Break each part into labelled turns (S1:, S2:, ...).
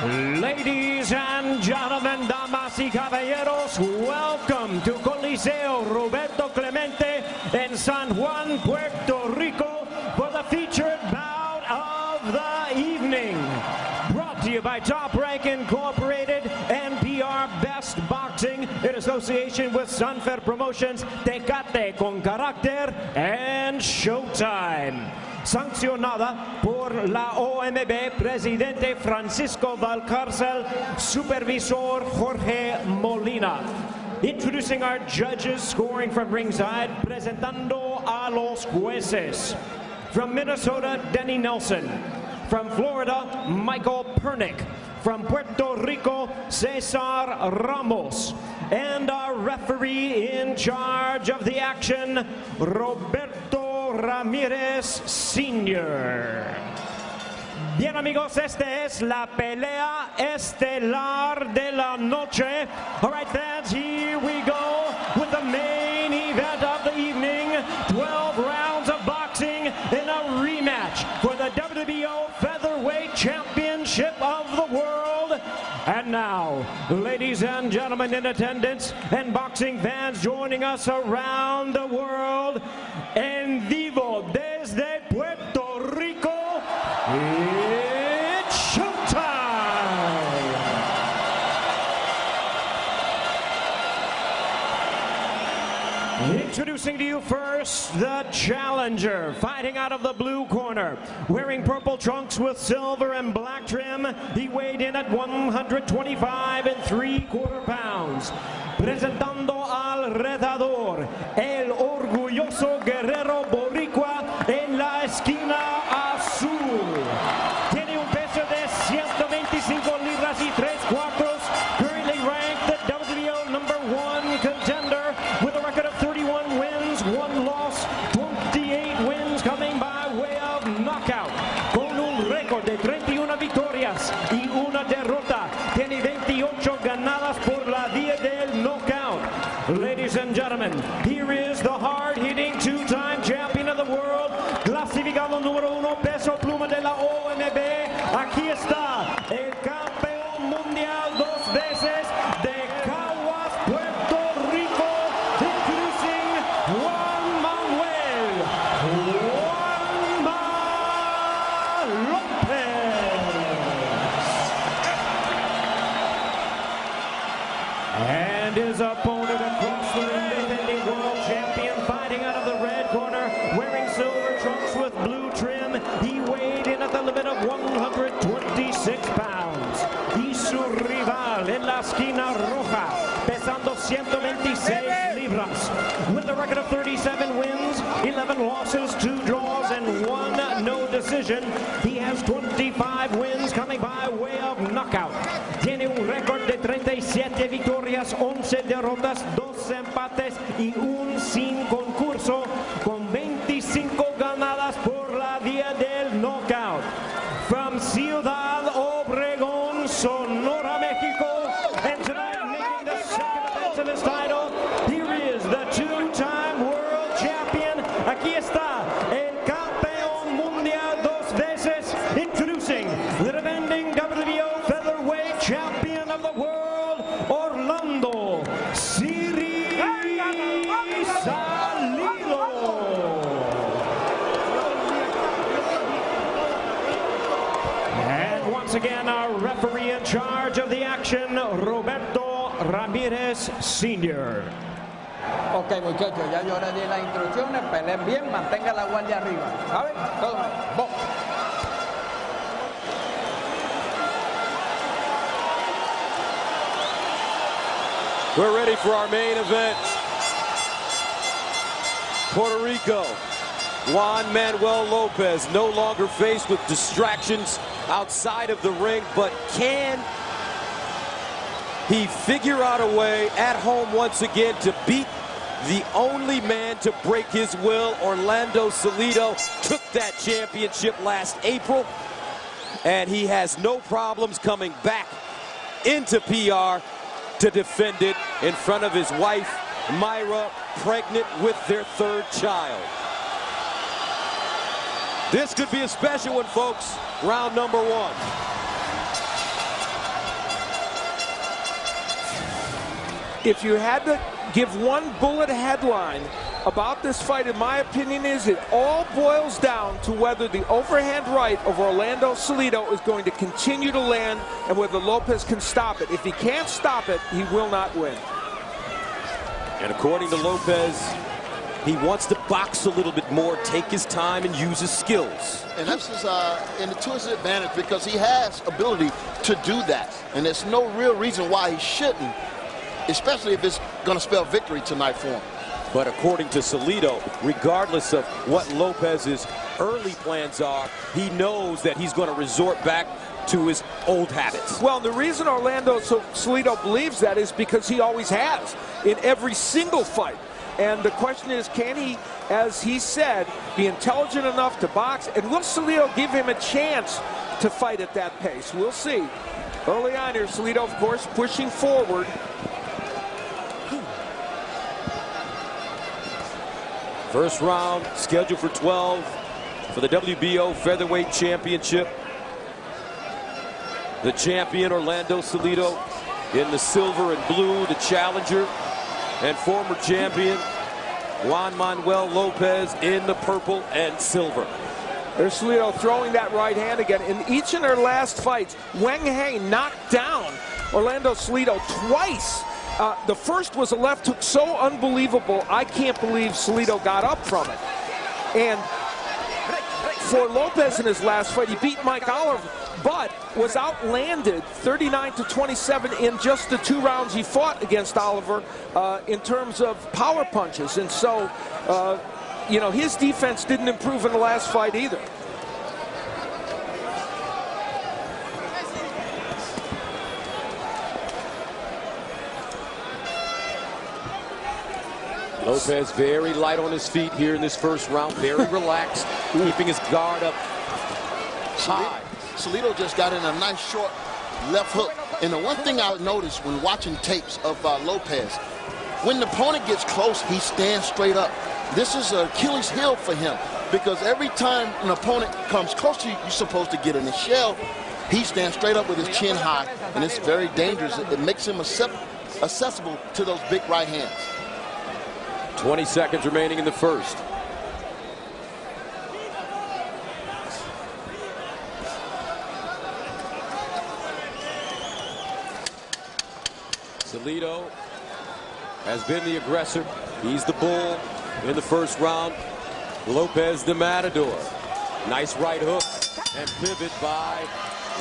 S1: Ladies and gentlemen, damas y caballeros, welcome to Coliseo Roberto Clemente in San Juan, Puerto Rico for the featured bout of the evening. Brought to you by Top Rank Incorporated and PR Best Boxing in association with Sunfer Promotions, Tecate con Carácter and Showtime. Sancionada por la OMB, Presidente Francisco Valcárcel, Supervisor Jorge Molina. Introducing our judges, scoring from ringside, presentando a los jueces. From Minnesota, Denny Nelson. From Florida, Michael Pernick. From Puerto Rico, Cesar Ramos. And our referee in charge of the action, Roberto Ramírez Sr. Bien amigos, esta es la pelea estelar de la noche. All right fans, here we go with the main event of the evening. 12 rounds of boxing in a rematch for the WBO Featherweight Championship of the World. And now, ladies and gentlemen in attendance and boxing fans joining us around the world, en vivo desde Puerto Rico, it's showtime! Introducing to you first, the challenger, fighting out of the blue corner, wearing purple trunks with silver and black trim. He weighed in at 125 3/4 pounds. Presentando al retador, el orgulloso guerrero boricua en la esquina azul. Tiene un peso de 125 libras y 3/4, currently ranked the WBO #1 contender with a record of 31 wins, 1 loss, 28 wins coming by way of knockout. Con un récord de 31 victorias y 1 derrota, tiene 28 ganadas por la vía del knockout. Ladies and gentlemen, here is the hard-hitting two-time champion of the world, clasificado número 1, peso pluma de la OMB. Aquí está el campeón mundial 2 veces de Caguas, Puerto Rico, introducing Juan Manuel Lopez. And his opponent across the ring, defending world champion, fighting out of the red corner, wearing silver trunks with blue trim. He weighed in at the limit of 126 pounds. Y su rival en la esquina roja, pesando 126 libras. With a record of 37 wins, 11 losses, 2 draws, and 1 no decision. He has 25 wins coming by way of knockout. Tiene un récord de 37 victorias, 11 derrotas, 2 empates y 1 sin concurso, con 25 ganadas por la vía del knockout. From Ciudad Obregón, Sonora, Mexico, and tonight making the second defense of his title, here is the 2-time world champion. Aquí está el campeón mundial 2 veces, introducing the defending WBO Featherweight Champion of the World, Orlando Siri Salido. And once again, our referee in charge of the action, Roberto Ramírez Sr.
S2: Ok, muchachos, ya yo les di las instrucciones, peleen bien, mantenga la guardia arriba, ¿saben? Todo bien. Vos.
S3: We're ready for our main event. Puerto Rico, Juan Manuel Lopez, no longer faced with distractions outside of the ring, but can he figure out a way at home once again to beat the only man to break his will? Orlando Salido took that championship last April, and he has no problems coming back into PR to defend it in front of his wife, Myra, pregnant with their 3rd child. This could be a special one, folks. Round number 1.
S4: if you had to give one bullet headline about this fight, in my opinion, is it all boils down to whether the overhand right of Orlando Salido is going to continue to land and whether Lopez can stop it. If he can't stop it, he will not win.
S3: And according to Lopez, he wants to box a little bit more, take his time, and use his skills.
S5: And that's his, to his advantage, because he has ability to do that. And there's no real reason why he shouldn't, especially if it's going to spell victory tonight for him.
S3: But according to Salido, regardless of what Lopez's early plans are, he knows that he's going to resort back to his old habits.
S4: Well, the reason Orlando Salido believes that is because he always has in every single fight. And the question is, can he, as he said, be intelligent enough to box? And will Salido give him a chance to fight at that pace? We'll see. Early on here, Salido, of course, pushing forward.
S3: First round scheduled for 12 for the WBO Featherweight Championship. The champion, Orlando Salido, in the silver and blue, the challenger, and former champion, Juan Manuel Lopez, in the purple and silver.
S4: There's Salido throwing that right hand again. In each of their last fights, Weng Hay knocked down Orlando Salido twice. The first was a left hook so unbelievable, I can't believe Salido got up from it. And for Lopez in his last fight, he beat Mike Oliver, but was outlanded 39-27 in just the 2 rounds he fought against Oliver in terms of power punches. And so, you know, his defense didn't improve in the last fight either.
S3: Lopez very light on his feet here in this first round, very relaxed, keeping his guard up high.
S5: Salido just got in a nice short left hook. And the one thing I noticed when watching tapes of Lopez, when the opponent gets close, he stands straight up. This is an Achilles heel for him, because every time an opponent comes close to you, you're supposed to get in the shell. He stands straight up with his chin high, and it's very dangerous. It makes him accessible to those big right hands.
S3: 20 seconds remaining in the first. Salido has been the aggressor. He's the bull in the first round. Lopez the matador. Nice right hook and pivot by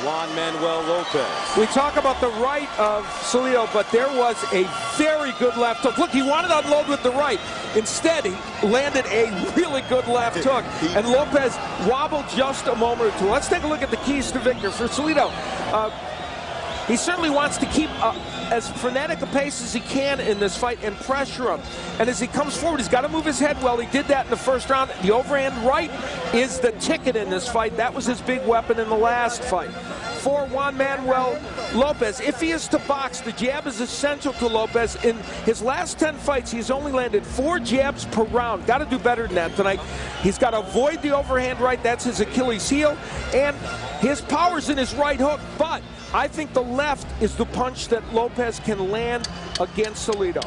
S3: Juan Manuel Lopez.
S4: We talk about the right of Salido, but there was a very good left hook. Look, he wanted to unload with the right. Instead, he landed a really good left hook, and Lopez wobbled just a moment or two. Let's take a look at the keys to victory for Salido. He certainly wants to keep as frenetic a pace as he can in this fight and pressure him. And as he comes forward, he's got to move his head well. He did that in the first round. The overhand right is the ticket in this fight. That was his big weapon in the last fight. For Juan Manuel Lopez, if he is to box, the jab is essential to Lopez. In his last 10 fights, he's only landed 4 jabs per round. Got to do better than that tonight. He's got to avoid the overhand right. That's his Achilles heel. And his power's in his right hook, but I think the left is the punch that Lopez can land against Salido.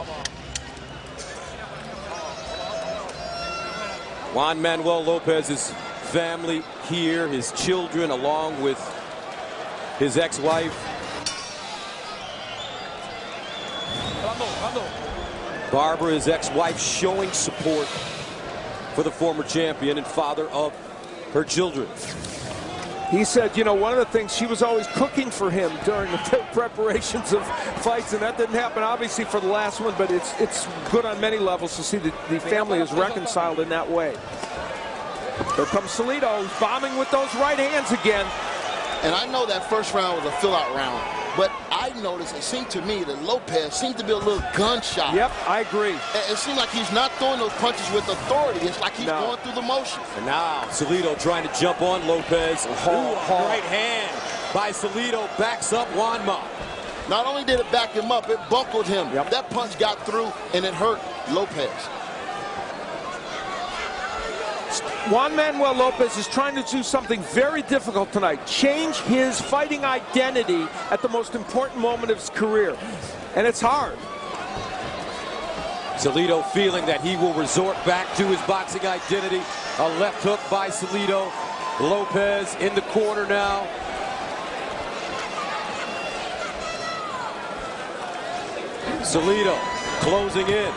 S3: Juan Manuel Lopez's family here, his children, along with his ex-wife. Barbara, his ex-wife, showing support for the former champion and father of her children.
S4: He said, you know, one of the things, she was always cooking for him during the preparations of fights, and that didn't happen, obviously, for the last one, but it's good on many levels to see that the family is reconciled in that way. Here comes Salido, bombing with those right hands again.
S5: And I know that first round was a fill-out round, but I noticed, it seemed to me that Lopez seemed to be a little gun-shy.
S4: Yep, I agree.
S5: It seemed like he's not throwing those punches with authority. It's like he's going through the motions.
S3: And now Salido trying to jump on Lopez. Right hand by Salido backs up Juan Ma.
S5: Not only did it back him up, it buckled him. Yep. That punch got through, and it hurt Lopez.
S4: Juan Manuel Lopez is trying to do something very difficult tonight. Change his fighting identity at the most important moment of his career. And it's hard.
S3: Salido feeling that he will resort back to his boxing identity. A left hook by Salido. Lopez in the corner now. Salido closing in.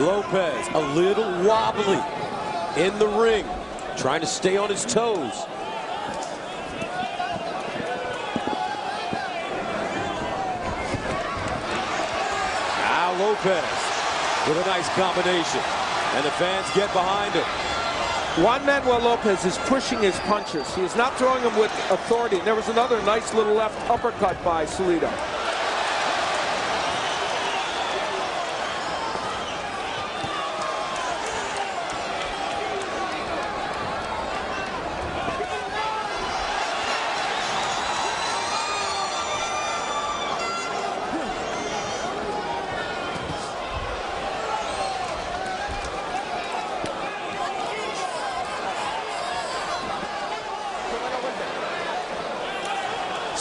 S3: Lopez a little wobbly in the ring, trying to stay on his toes. Now Lopez with a nice combination, and the fans get behind him.
S4: Juan Manuel Lopez is pushing his punches. He is not throwing them with authority. And there was another nice little left uppercut by Salido.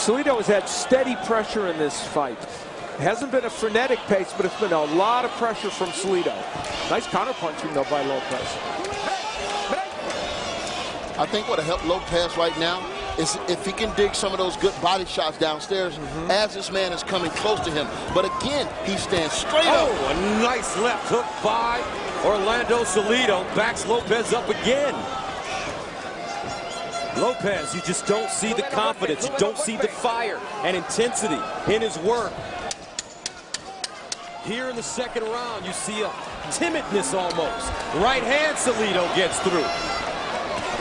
S4: Salido has had steady pressure in this fight. It hasn't been a frenetic pace, but it's been a lot of pressure from Salido. Nice counterpunching, though, by Lopez.
S5: I think what will help Lopez right now is if he can dig some of those good body shots downstairs as this man is coming close to him. But again, he stands straight up.
S3: Oh, a nice left hook by Orlando Salido. Backs Lopez up again. Lopez, you just don't see the confidence. You don't see the fire and intensity in his work. Here in the second round, you see a timidness almost. Right hand Salido gets through.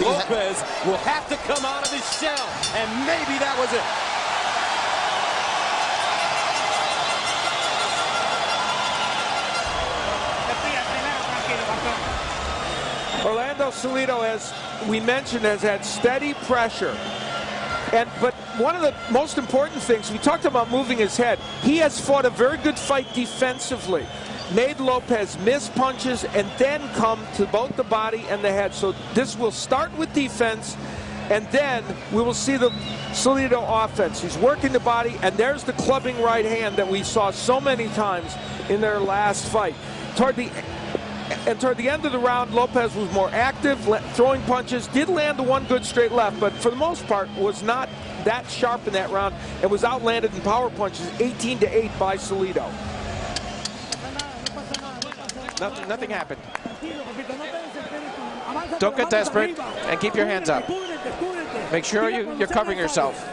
S3: Lopez will have to come out of his shell, and maybe that was it.
S4: Orlando Salido, as we mentioned, has had steady pressure. But one of the most important things, we talked about moving his head. He has fought a very good fight defensively. Made Lopez miss punches and then come to both the body and the head. So this will start with defense, and then we will see the Salido offense. He's working the body, and there's the clubbing right hand that we saw so many times in their last fight. Toward the end of the round, Lopez was more active, throwing punches, did land the one good straight left, but for the most part was not that sharp in that round and was outlanded in power punches, 18-8 by Salido.
S6: Nothing happened. Don't get desperate and keep your hands up. Make sure you're covering yourself.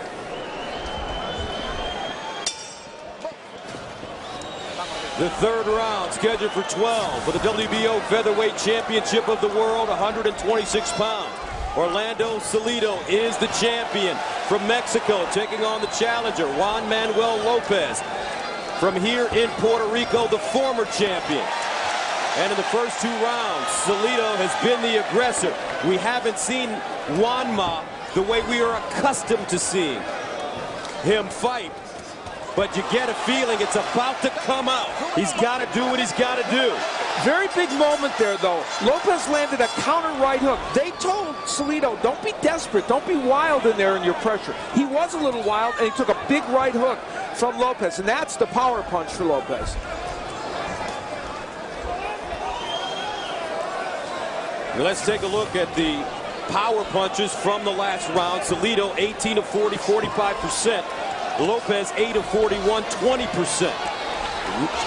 S3: The third round scheduled for 12 for the WBO Featherweight Championship of the World, 126 pounds. Orlando Salido is the champion from Mexico, taking on the challenger, Juan Manuel Lopez. From here in Puerto Rico, the former champion. And in the first two rounds, Salido has been the aggressor. We haven't seen Juanma the way we are accustomed to seeing him fight. But you get a feeling it's about to come out. He's got to do what he's got to do.
S4: Very big moment there, though. Lopez landed a counter right hook. They told Salido, don't be desperate, don't be wild in there in your pressure. He was a little wild, and he took a big right hook from Lopez, and that's the power punch for Lopez.
S3: Let's take a look at the power punches from the last round. Salido 18 of 40, 45%. Lopez 8 of 41, 20%.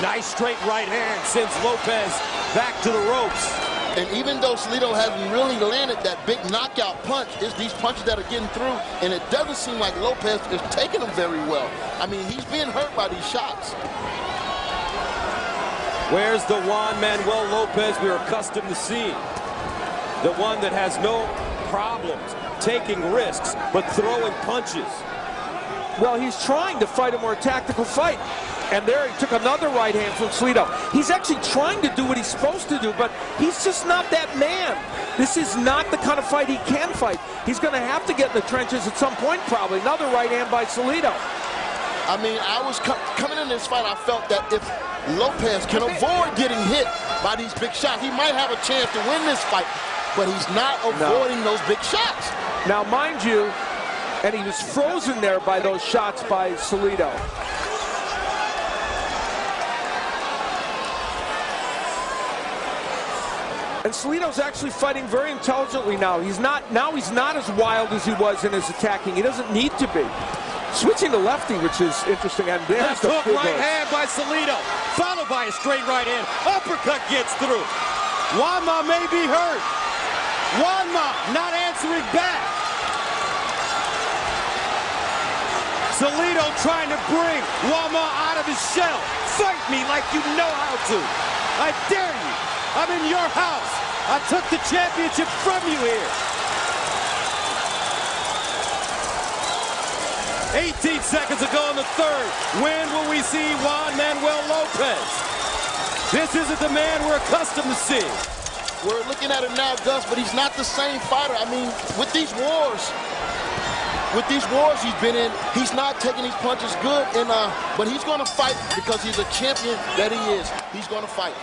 S3: Nice straight right hand sends Lopez back to the ropes.
S5: And even though Salido hasn't really landed that big knockout punch, it's these punches that are getting through, and it doesn't seem like Lopez is taking them very well. I mean, he's being hurt by these shots.
S3: Where's the Juan Manuel Lopez we're accustomed to seeing? The one that has no problems taking risks, but throwing punches.
S4: Well, he's trying to fight a more tactical fight. And there he took another right hand from Salido. He's actually trying to do what he's supposed to do, but he's just not that man. This is not the kind of fight he can fight. He's going to have to get in the trenches at some point, probably. Another right hand by Salido.
S5: I mean, I was coming in this fight, I felt that if Lopez can avoid getting hit by these big shots, he might have a chance to win this fight. But he's not avoiding those big shots.
S4: Now, mind you, and he was frozen there by those shots by Salido. And Salido's actually fighting very intelligently now. He's not as wild as he was in his attacking. He doesn't need to be. Switching to lefty, which is interesting. And there's
S3: the hook right hand by Salido, followed by a straight right hand. Uppercut gets through. Juanma may be hurt. Juanma not answering back. Salido trying to bring Juanma out of his shell. Fight me like you know how to. I dare you. I'm in your house. I took the championship from you here. 18 seconds to go in the third. When will we see Juan Manuel Lopez? This isn't the man we're accustomed to seeing.
S5: We're looking at him now, Gus, but he's not the same fighter. I mean, with these wars he's been in, he's not taking these punches good, but he's going to fight because he's a champion that he is. He's going to fight.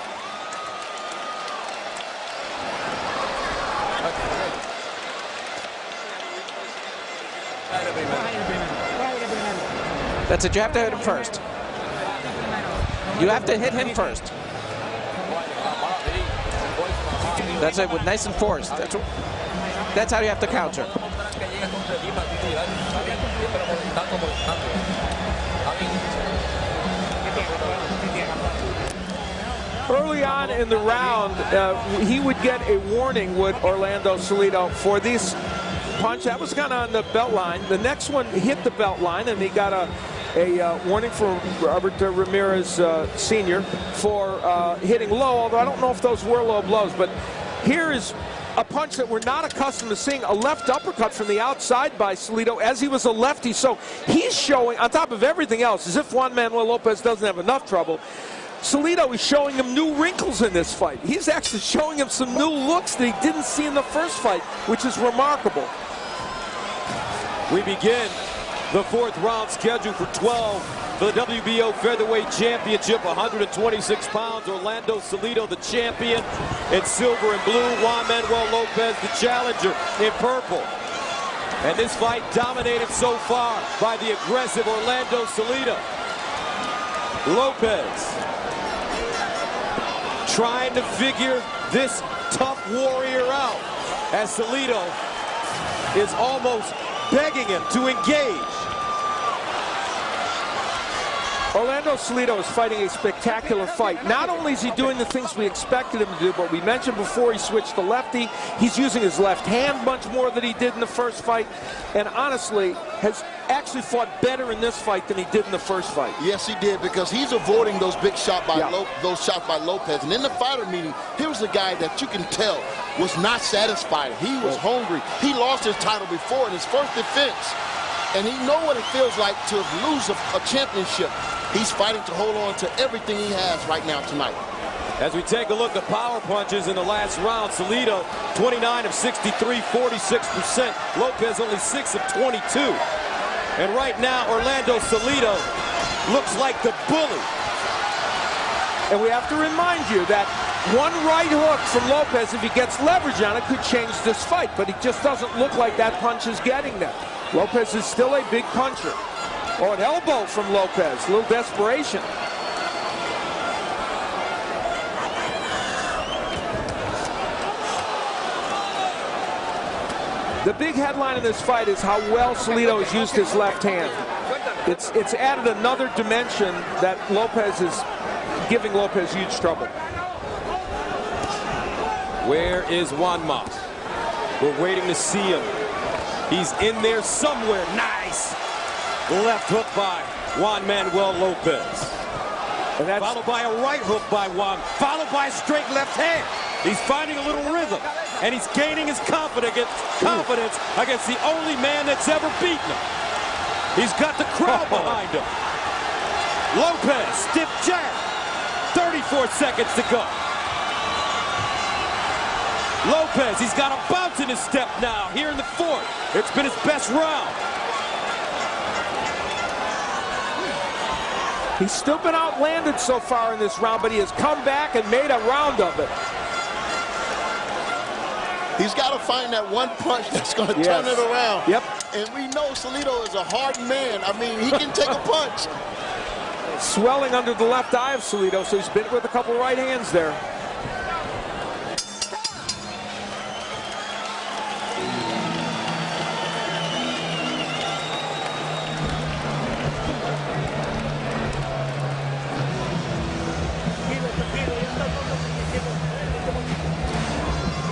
S6: That's it. You have to hit him first. You have to hit him first. That's it. With nice and forced. That's how you have to counter.
S4: Early on in the round, he would get a warning, would Orlando Salido, for this punch. That was kind of on the belt line. The next one hit the belt line, and he got a warning from Robert Ramirez Sr. for hitting low, although I don't know if those were low blows. But here is a punch that we're not accustomed to seeing, a left uppercut from the outside by Salido, as he was a lefty. So he's showing, on top of everything else, as if Juan Manuel Lopez doesn't have enough trouble, Salido is showing him new wrinkles in this fight. He's actually showing him some new looks that he didn't see in the first fight, which is remarkable.
S3: We begin the fourth round, scheduled for 12 for the WBO Featherweight Championship, 126 pounds. Orlando Salido, the champion, in silver and blue. Juan Manuel Lopez, the challenger, in purple. And this fight dominated so far by the aggressive Orlando Salido. Lopez trying to figure this tough warrior out, as Salido is almost begging him to engage.
S4: Orlando Salido is fighting a spectacular fight. Not only is he doing the things we expected him to do, but we mentioned before he switched to lefty. He's using his left hand much more than he did in the first fight, and honestly has actually fought better in this fight than he did in the first fight.
S5: Yes, he did, because he's avoiding those big shots by those shots by Lopez. And in the fighter meeting, here was a guy that you can tell was not satisfied. He was hungry. He lost his title before in his first defense, and he knows what it feels like to lose a championship. He's fighting to hold on to everything he has right now tonight.
S3: As we take a look at power punches in the last round, Salido 29 of 63, 46%. Lopez only 6 of 22. And right now, Orlando Salido looks like the bully.
S4: And we have to remind you that one right hook from Lopez, if he gets leverage on it, could change this fight. But he just doesn't look like that punch is getting there. Lopez is still a big puncher. Oh, an elbow from Lopez, a little desperation. The big headline in this fight is how well Salido has used his left hand. It's added another dimension that Lopez is giving Lopez huge trouble.
S3: Where is Juanma? We're waiting to see him. He's in there somewhere. Nice. Left hook by Juan Manuel Lopez. And that's followed by a right hook by Juan, followed by a straight left hand. He's finding a little rhythm, and he's gaining his confidence against the only man that's ever beaten him. He's got the crowd behind him. Lopez, stiff jab. 34 seconds to go. Lopez, he's got a bounce in his step now here in the fourth. It's been his best round.
S4: He's still been outlanded so far in this round, but he has come back and made a round of it.
S5: He's got to find that one punch that's going to turn it around.
S4: Yep.
S5: And we know Salido is a hard man. I mean, he can take a punch.
S4: Swelling under the left eye of Salido, so he's bit with a couple right hands there.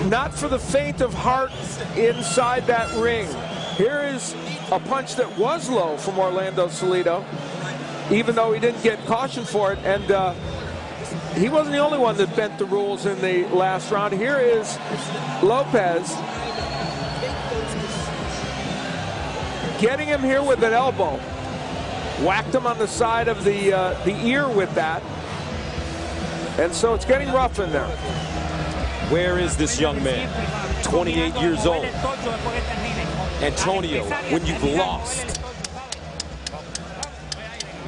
S4: not for the faint of heart inside that ring. Here is a punch that was low from Orlando Salido, even though he didn't get cautioned for it. And he wasn't the only one that bent the rules in the last round. Here is Lopez getting him here with an elbow. Whacked him on the side of the ear with that. And so it's getting rough in there.
S3: Where is this young man? 28 years old. Antonio, when you've lost,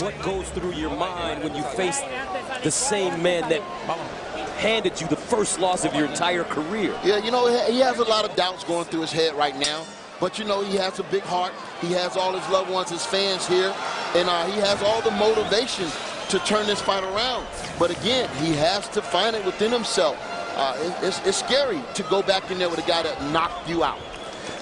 S3: what goes through your mind when you face the same man that handed you the first loss of your entire career?
S5: Yeah, you know, he has a lot of doubts going through his head right now. But, you know, he has a big heart. He has all his loved ones, his fans here. And he has all the motivation to turn this fight around. But, again, he has to find it within himself. It's scary to go back in there with a guy that knocked you out.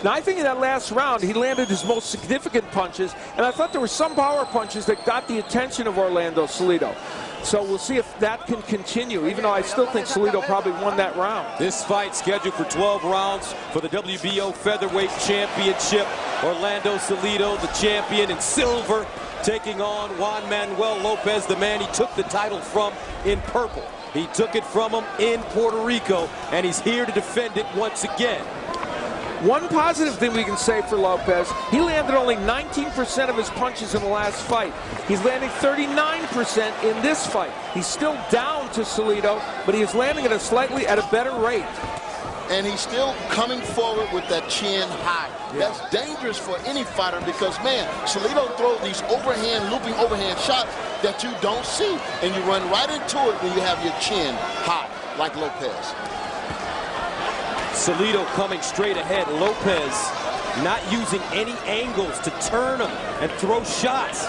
S4: Now, I think in that last round, he landed his most significant punches, and I thought there were some power punches that got the attention of Orlando Salido. So we'll see if that can continue, even though I still think Salido probably won that round.
S3: This fight scheduled for 12 rounds for the WBO Featherweight Championship. Orlando Salido, the champion in silver, taking on Juan Manuel Lopez, the man he took the title from in purple. He took it from him in Puerto Rico, and he's here to defend it once again.
S4: One positive thing we can say for Lopez, he landed only 19% of his punches in the last fight. He's landing 39% in this fight. He's still down to Salido, but he is landing at a better rate.
S5: And he's still coming forward with that chin high. Yeah. That's dangerous for any fighter because, man, Salido throws these overhand, looping overhand shots that you don't see. And you run right into it when you have your chin high, like Lopez.
S3: Salido coming straight ahead. Lopez not using any angles to turn him and throw shots.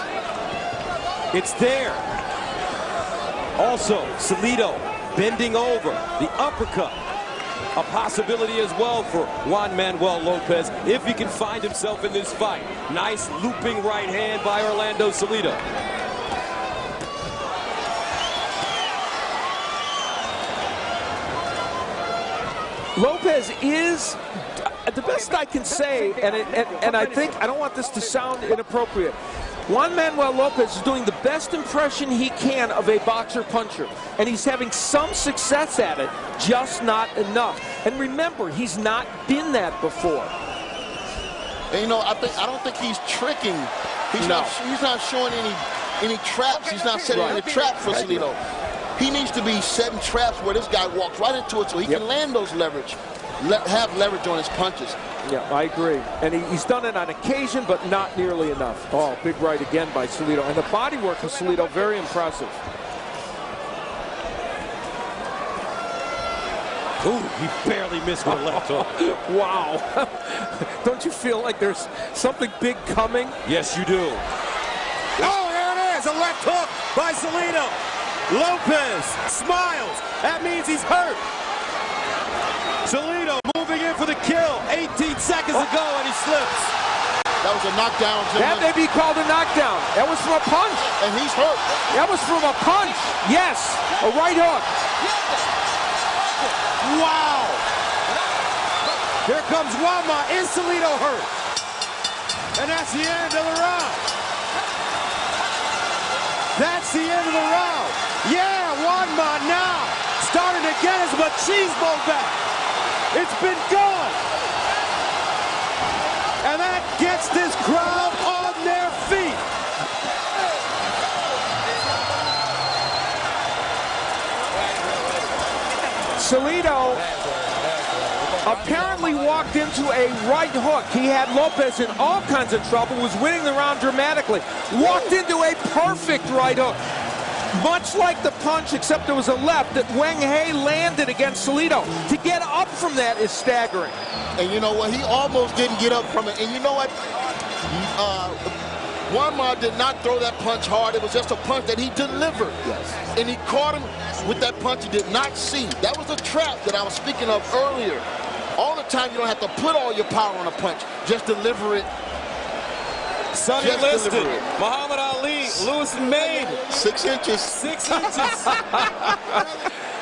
S3: It's there. Also, Salido bending over. The uppercut, a possibility as well for Juan Manuel Lopez if he can find himself in this fight. Nice looping right hand by Orlando Salido.
S4: Lopez is, the best I can say, and I think, I don't want this to sound inappropriate, Juan Manuel Lopez is doing the best impression he can of a boxer puncher, and he's having some success at it, just not enough. And remember, he's not been that before.
S5: And you know, I don't think he's tricking. He's not showing any traps. He's not setting any traps for Salido. He needs to be setting traps where this guy walks right into it so he can land those leverage, have leverage on his punches.
S4: Yeah, I agree. And he's done it on occasion, but not nearly enough. Oh, big right again by Salido. And the body work of Salido, very impressive.
S3: Ooh, he barely missed with a left hook.
S4: Wow. Don't you feel like there's something big coming?
S3: Yes, you do. Oh, there it is, a left hook by Salido. Lopez smiles. That means he's hurt. Salido moving in for the kill. 18 seconds ago, and he slips.
S5: That was a knockdown.
S4: That may be called a knockdown. That was from a punch.
S5: And he's hurt.
S4: That was from a punch. Yes, a right hook.
S3: Wow. Here comes Wama. Is Salido hurt? And that's the end of the round. That's the end of the round. Yeah, Juanma now starting to get his machismo back. It's been gone. And that gets this crowd on their feet.
S4: Salido apparently walked into a right hook. He had Lopez in all kinds of trouble, was winning the round dramatically. Walked into a perfect right hook. Much like the punch, except there was a left that Wang Hae landed against Salido. To get up from that is staggering.
S5: And you know what? He almost didn't get up from it. And you know what? Juanma did not throw that punch hard. It was just a punch that he delivered. Yes. And he caught him with that punch he did not see. That was a trap that I was speaking of earlier. All the time, you don't have to put all your power on a punch. Just deliver it.
S3: Sonny Liston, Muhammad Ali, Lewis and Maine.
S5: 6 inches.
S3: 6 inches.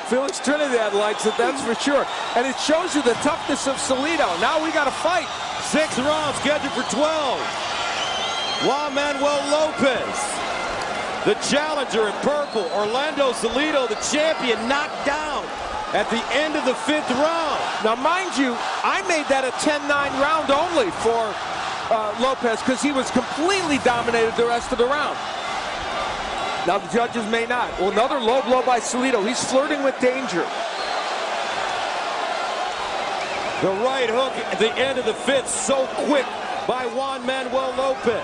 S4: Felix Trinidad likes it, that's for sure. And it shows you the toughness of Salido. Now we got to fight.
S3: 6 rounds scheduled for 12. Juan Manuel Lopez, the challenger in purple. Orlando Salido, the champion, knocked down at the end of the 5th round.
S4: Now, mind you, I made that a 10-9 round only for Lopez because he was completely dominated the rest of the round. Now, the judges may not. Well, another low blow by Salido. He's flirting with danger.
S3: The right hook at the end of the 5th, so quick by Juan Manuel Lopez.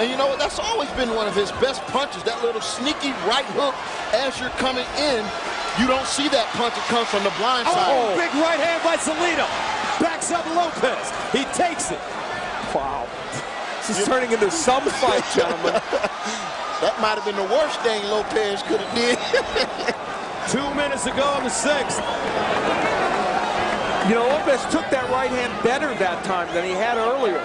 S5: And you know what? That's always been one of his best punches, that little sneaky right hook as you're coming in. You don't see that punch. It comes from the blind side.
S3: Oh, big right hand by Salido. Backs up Lopez. He takes it.
S4: Wow. This is turning into some fight, gentlemen.
S5: That might have been the worst thing Lopez could have did.
S3: 2 minutes ago in the 6th.
S4: You know, Lopez took that right hand better that time than he had earlier.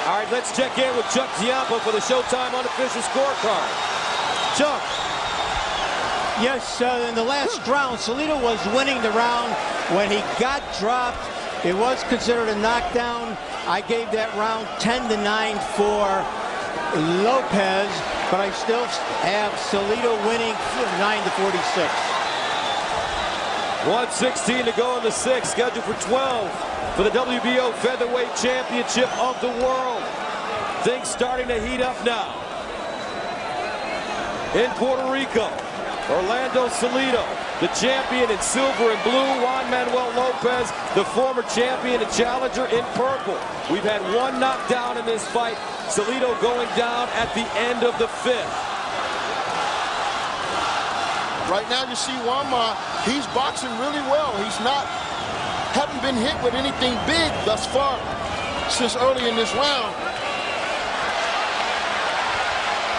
S3: All right, let's check in with Chuck Giampo for the Showtime unofficial scorecard. Chuck.
S1: Yes, in the last round, Salido was winning the round. When he got dropped, it was considered a knockdown. I gave that round 10-9 for Lopez, but I still have Salido winning 9-46.
S3: 1:16 to go in the 6th, scheduled for 12 for the WBO Featherweight Championship of the World. Things starting to heat up now. In Puerto Rico, Orlando Salido, the champion in silver and blue. Juan Manuel Lopez, the former champion and challenger in purple. We've had one knockdown in this fight. Salido going down at the end of the 5th.
S5: Right now you see Juan, he's boxing really well. He's haven't been hit with anything big thus far since early in this round.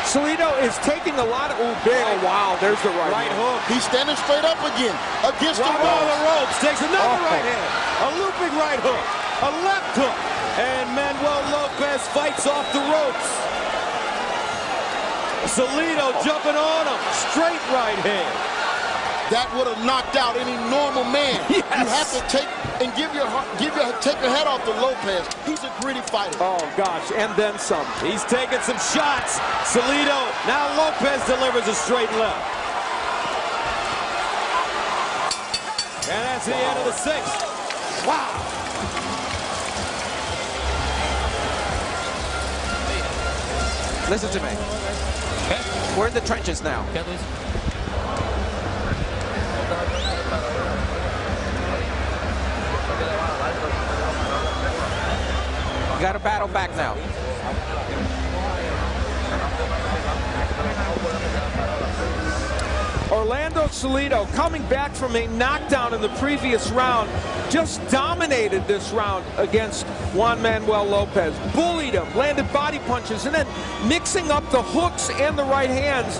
S4: Salido is taking a lot of, wow, there's the right
S3: hook.
S5: He's standing straight up again against the
S3: ropes. Takes another right hand. A looping right hook. A left hook. And Manuel Lopez fights off the ropes. Salido jumping on him. Straight right hand.
S5: That would have knocked out any normal man.
S4: Yes.
S5: You have to take and take your head off the Lopez. He's a gritty fighter.
S4: Oh gosh, and then some.
S3: He's taking some shots. Salido, now Lopez delivers a straight left. And that's the end of the 6th. Wow.
S6: Listen to me. Okay. We're in the trenches now. Okay, please. You got to battle back now.
S4: Orlando Salido, coming back from a knockdown in the previous round, just dominated this round against Juan Manuel Lopez. Bullied him, landed body punches, and then mixing up the hooks and the right hands,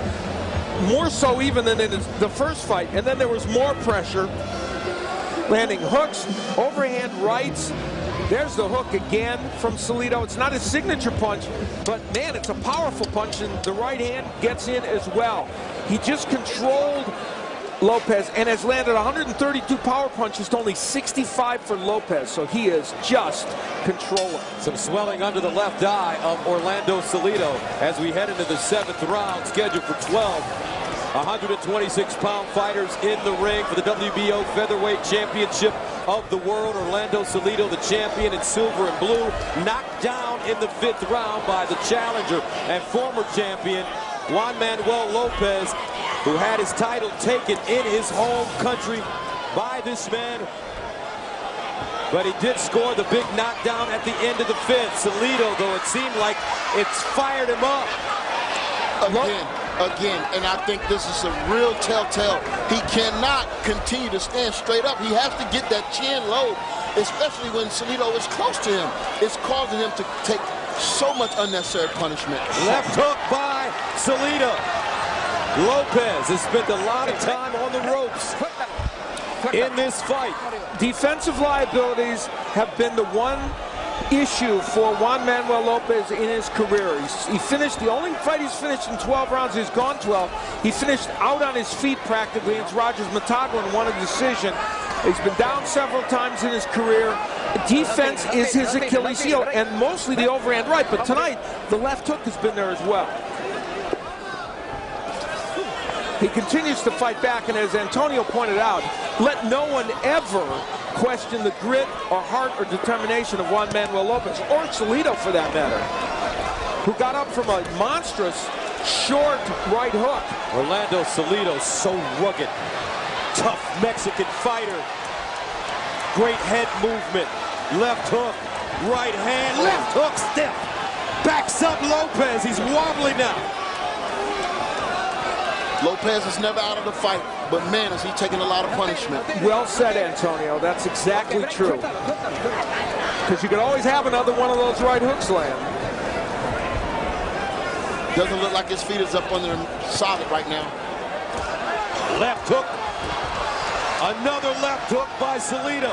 S4: more so even than in the first fight. And then there was more pressure, landing hooks, overhand rights. There's the hook again from Salido. It's not his signature punch, but man, it's a powerful punch, and the right hand gets in as well. He just controlled Lopez and has landed 132 power punches to only 65 for Lopez, so he is just controlling.
S3: Some swelling under the left eye of Orlando Salido as we head into the 7th round, scheduled for 12. 126-pound fighters in the ring for the WBO Featherweight Championship of the World. Orlando Salido, the champion in silver and blue, knocked down in the 5th round by the challenger and former champion Juan Manuel Lopez, who had his title taken in his home country by this man. But he did score the big knockdown at the end of the 5th. Salido, though, it seemed like it's fired him up.
S5: Again, and I think this is a real telltale. He cannot continue to stand straight up. He has to get that chin low, especially when Salido is close to him. It's causing him to take so much unnecessary punishment.
S3: Left hook by Salido. Lopez has spent a lot of time on the ropes. in this fight.
S4: Defensive liabilities have been the one issue for Juan Manuel Lopez in his career. He finished, the only fight he's finished in 12 rounds, he's gone 12. He finished out on his feet practically against Rogers Matago and won a decision. He's been down several times in his career. Defense is his Achilles heel, and mostly the overhand right, but tonight the left hook has been there as well. He continues to fight back, and as Antonio pointed out, let no one ever question the grit or heart or determination of Juan Manuel Lopez, or Salido for that matter, who got up from a monstrous short right hook.
S3: Orlando Salido, so rugged, tough Mexican fighter. Great head movement, left hook, right hand, left hook, stiff. Backs up Lopez, he's wobbly now.
S5: Lopez is never out of the fight, but man, is he taking a lot of punishment.
S4: Well said, Antonio. That's exactly true. Because you could always have another one of those right hooks land.
S5: Doesn't look like his feet is up under him solid right now.
S3: Left hook. Another left hook by Salido.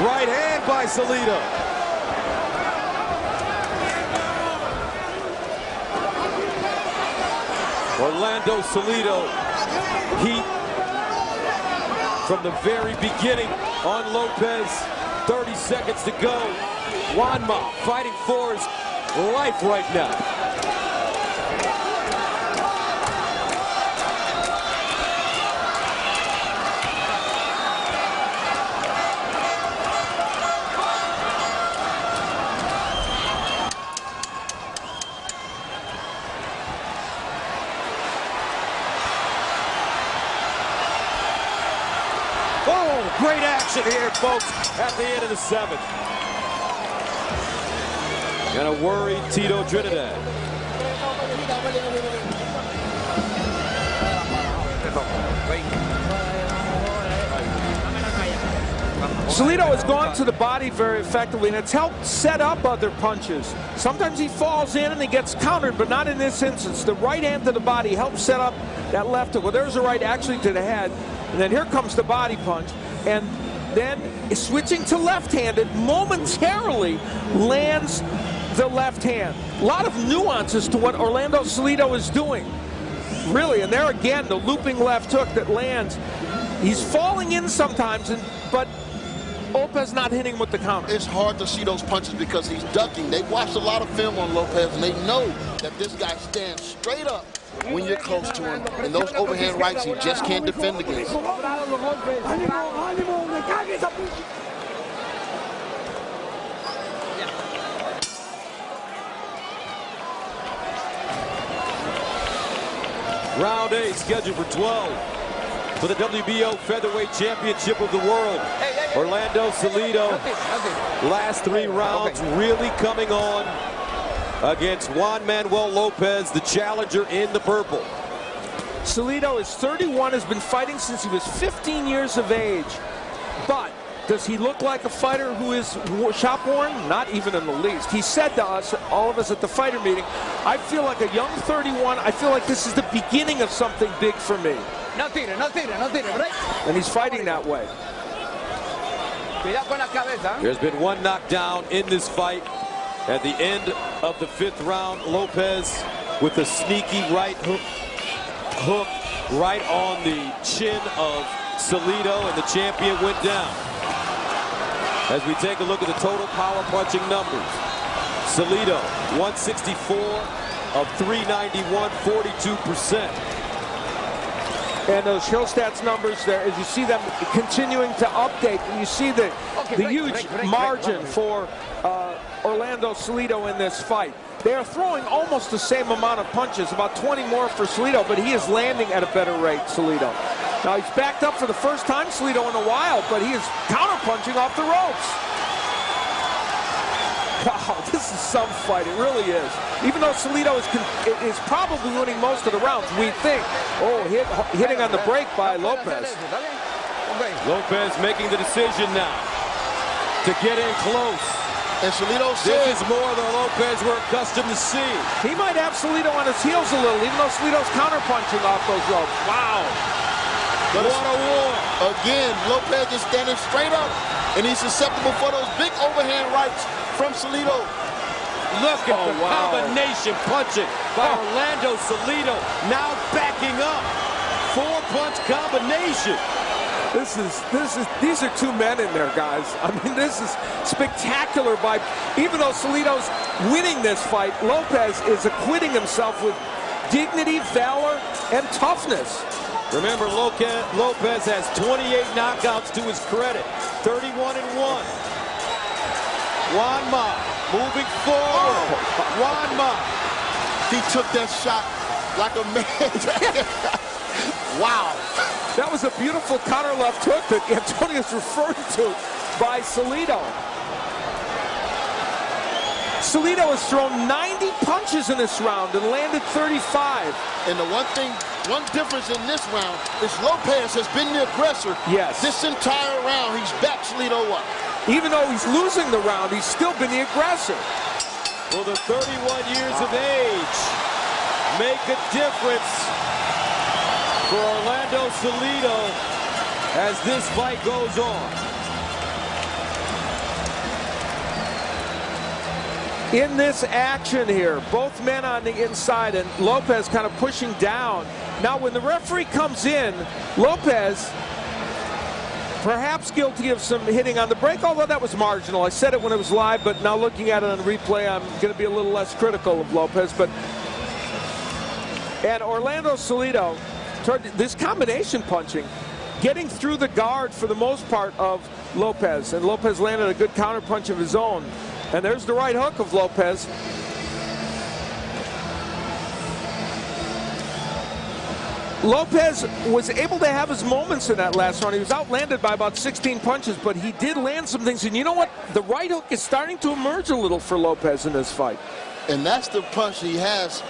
S3: Right hand by Salido. Orlando Salido, heat from the very beginning on Lopez. 30 seconds to go. Juanma fighting for his life right now. Oh, great action here, folks, at the end of the 7th. Gonna worry Tito Trinidad.
S4: Salido has gone to the body very effectively, and it's helped set up other punches. Sometimes he falls in and he gets countered, but not in this instance. The right hand to the body helps set up that left hook. Well, there's a right actually to the head, and then here comes the body punch, and then switching to left-handed momentarily lands the left hand. A lot of nuances to what Orlando Salido is doing, really, and there again, the looping left hook that lands. He's falling in sometimes, but Lopez not hitting him with the counter.
S5: It's hard to see those punches because he's ducking. They've watched a lot of film on Lopez, and they know that this guy stands straight up when you're close to him. And those overhand rights, he just can't defend against.
S3: Round 8 scheduled for 12 for the WBO Featherweight Championship of the World. Orlando Salido, last 3 rounds really coming on against Juan Manuel Lopez, the challenger in the purple.
S4: Salido is 31, has been fighting since he was 15 years of age. But does he look like a fighter who is shop worn? Not even in the least. He said to us, all of us at the fighter meeting, I feel like a young 31. I feel like this is the beginning of something big for me. And he's fighting that way.
S3: There's been one knockdown in this fight. At the end of the 5th round, Lopez with a sneaky right hook right on the chin of Salido, and the champion went down. As we take a look at the total power punching numbers, Salido 164 of 391, 42%.
S4: And those Hill Stats numbers there, as you see them continuing to update, and you see the huge margin for Orlando Salido in this fight. They are throwing almost the same amount of punches, about 20 more for Salido, but he is landing at a better rate, Salido. Now he's backed up for the first time, Salido, in a while, but he is counter-punching off the ropes. Wow, this is some fight, it really is. Even though Salido is probably winning most of the rounds, we think. Oh, hitting on the break by Lopez.
S3: Lopez making the decision now to get in close.
S5: And Salido said,
S3: this is more than Lopez we're accustomed to see.
S4: He might have Salido on his heels a little, even though Salido's counter-punching off those ropes. Wow.
S3: What a war.
S5: Again, Lopez is standing straight up, and he's susceptible for those big overhand rights from Salido.
S3: Look at the combination punching by Orlando Salido, now backing up. 4-punch combination.
S4: These are two men in there, guys. I mean, this is spectacular. Even though Salido's winning this fight, Lopez is acquitting himself with dignity, valor, and toughness.
S3: Remember, Lopez has 28 knockouts to his credit, 31-1. Juan moving forward. Juan
S5: He took that shot like a man. Wow.
S4: That was a beautiful counter left hook that Antonio's referred to by Salido. Salido has thrown 90 punches in this round and landed 35.
S5: And the one difference in this round is Lopez has been the aggressor.
S4: Yes.
S5: This entire round, he's backed Salido up.
S4: Even though he's losing the round, he's still been the aggressor.
S3: Will the 31 years of age make a difference for Orlando Salido as this fight goes on?
S4: In this action here, both men on the inside and Lopez kind of pushing down. Now when the referee comes in, Lopez perhaps guilty of some hitting on the break, although that was marginal. I said it when it was live, but now looking at it on replay, I'm going to be a little less critical of Lopez. And Orlando Salido, this combination punching, getting through the guard for the most part of Lopez, and Lopez landed a good counter punch of his own. And there's the right hook of Lopez. Lopez was able to have his moments in that last round. He was outlanded by about 16 punches, but he did land some things. And you know what? The right hook is starting to emerge a little for Lopez in this fight.
S5: And that's the punch he has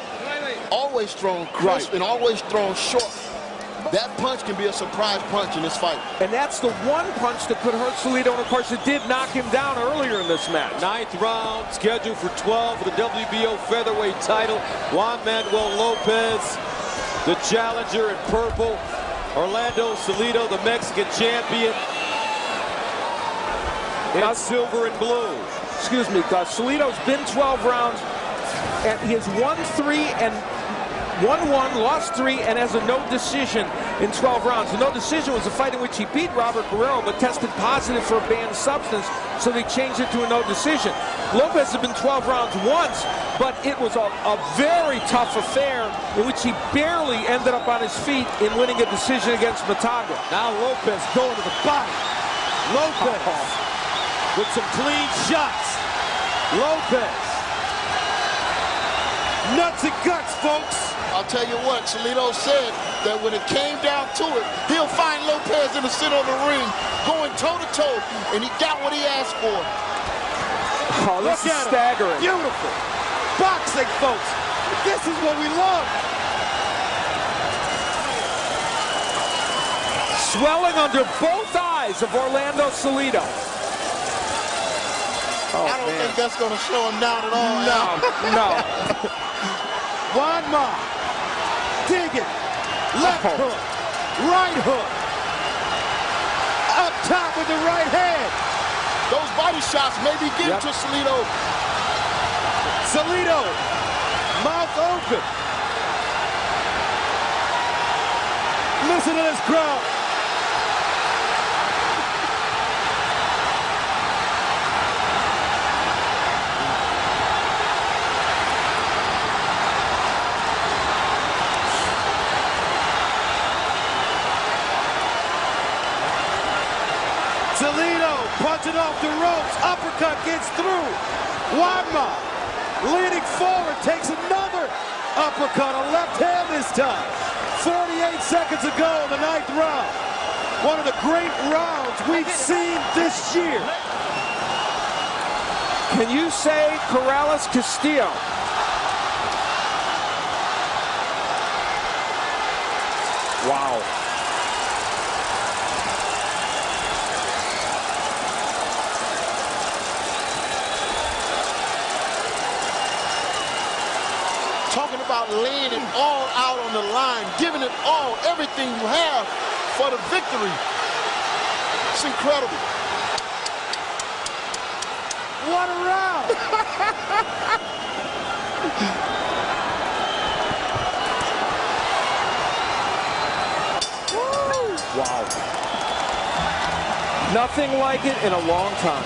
S5: always thrown crisp and always thrown short. That punch can be a surprise punch in this fight. And
S4: that's the one punch that could hurt Salido, and of course it did knock him down earlier in this match.
S3: 9th round, scheduled for 12 for the WBO featherweight title. Juan Manuel Lopez, the challenger in purple. Orlando Salido, the Mexican champion, in silver and blue.
S4: Excuse me, Salido's been 12 rounds, and he has won 3 and won 1, lost 3, and has a no decision in 12 rounds. The no decision was a fight in which he beat Robert Guerrero but tested positive for a banned substance, so they changed it to a no decision. Lopez has been 12 rounds once, but it was a very tough affair in which he barely ended up on his feet in winning a decision against Mataga.
S3: Now Lopez going to the body. Lopez with some clean shots. Lopez. Nuts and guts, folks.
S5: I'll tell you what, Salido said that when it came down to it, he'll find Lopez in the center of the ring, going toe-to-toe, and he got what he asked for.
S4: Oh, this is staggering.
S3: Beautiful. Boxing, folks. This is what we love.
S4: Swelling under both eyes of Orlando Salido.
S5: Oh, I don't think that's going to slow him down at all.
S4: No.
S3: Juan digging. Left hook. Right hook. Up top with the right hand.
S5: Those body shots may be getting to Salido.
S3: Salido, mouth open. Listen to this crowd. Salido punching off the ropes. Uppercut gets through. Juan leaning forward, takes another uppercut, a left hand this time. 48 seconds ago in the 9th round. One of the great rounds we've seen this year.
S4: Can you say Corrales Castillo? Wow.
S5: it all, everything you have for the victory. It's incredible.
S1: What a round!
S4: Wow. Nothing like it in a long time.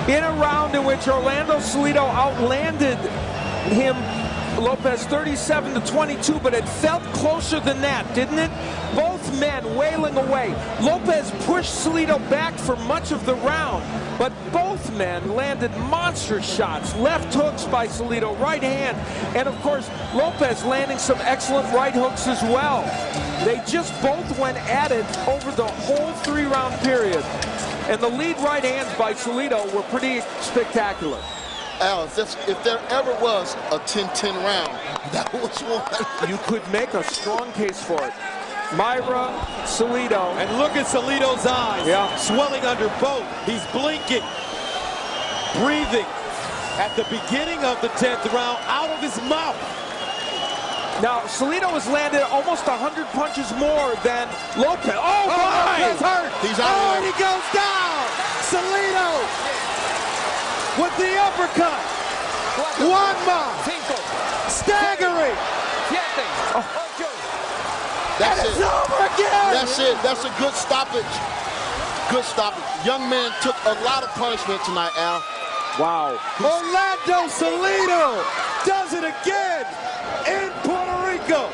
S4: In a round in which Orlando Salido outlanded him, Lopez, 37-22, but it felt closer than that, didn't it? Both men wailing away. Lopez pushed Salido back for much of the round, but both men landed monster shots. Left hooks by Salido, right hand, and of course, Lopez landing some excellent right hooks as well. They just both went at it over the whole three-round period. And the lead right hands by Salido were pretty spectacular.
S5: Al, if there ever was a 10-10 round, that was one.
S4: You could make a strong case for it. Myra, Salido.
S3: And look at Salido's eyes.
S4: Yeah.
S3: Swelling under both. He's blinking, breathing. At the beginning of the 10th round, out of his mouth.
S4: Now, Salido has landed almost 100 punches more than Lopez. Oh, my! Lopez hurt.
S5: He's out.
S3: Oh, and he goes down. Salido with the uppercut. Juan Manuel staggering.
S5: That's
S3: It's
S5: it.
S3: over again.
S5: That's it. That's a good stoppage. Good stoppage. Young man took a lot of punishment tonight, Al.
S4: Wow.
S3: Orlando Salido does it again in Puerto Rico.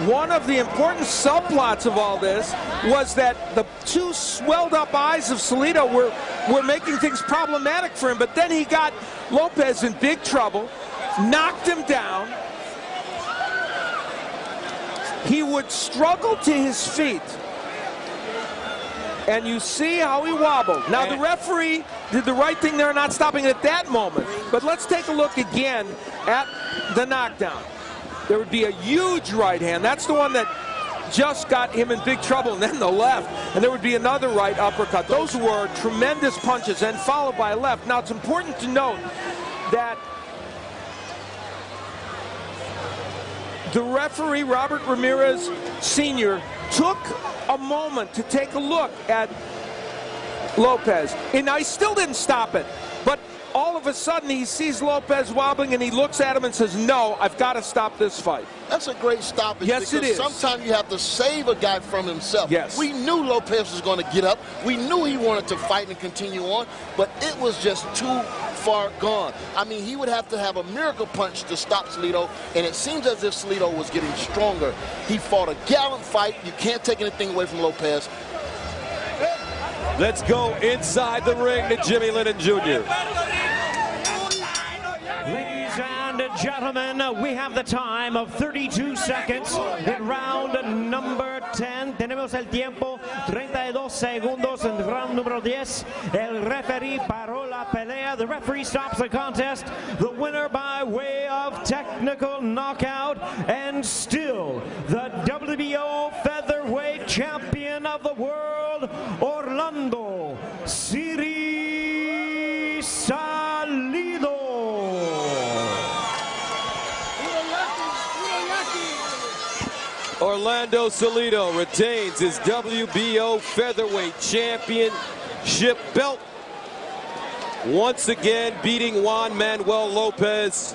S4: One of the important subplots of all this was that the two swelled up eyes of Salido were making things problematic for him, but then he got Lopez in big trouble, knocked him down. He would struggle to his feet, and you see how he wobbled. Now the referee did the right thing there, not stopping it at that moment, but let's take a look again at the knockdown. There would be a huge right hand. That's the one that just got him in big trouble, and then the left. And there would be another right uppercut. Those were tremendous punches, and followed by a left. Now, it's important to note that the referee, Robert Ramirez Sr., took a moment to take a look at Lopez. And I still didn't stop it, but all of a sudden he sees Lopez wobbling and he looks at him and says, no, I've got to stop this fight.
S5: That's a great stoppage.
S4: Yes, it is.
S5: Sometimes you have to save a guy from himself.
S4: Yes.
S5: We knew Lopez was going to get up. We knew he wanted to fight and continue on, but it was just too far gone. I mean, he would have to have a miracle punch to stop Salido, and it seems as if Salido was getting stronger. He fought a gallant fight. You can't take anything away from Lopez.
S3: Let's go inside the ring to Jimmy Lennon Jr.
S1: Ladies and gentlemen, we have the time of 32 seconds in round number 10. Tenemos el tiempo, 32 segundos en round número 10. El referee paró la pelea. The referee stops the contest. The winner by way of technical knockout, and still the WBO featherweight champion of the world, Orlando Salido.
S3: Orlando Salido retains his WBO featherweight championship belt. Once again beating Juan Manuel Lopez.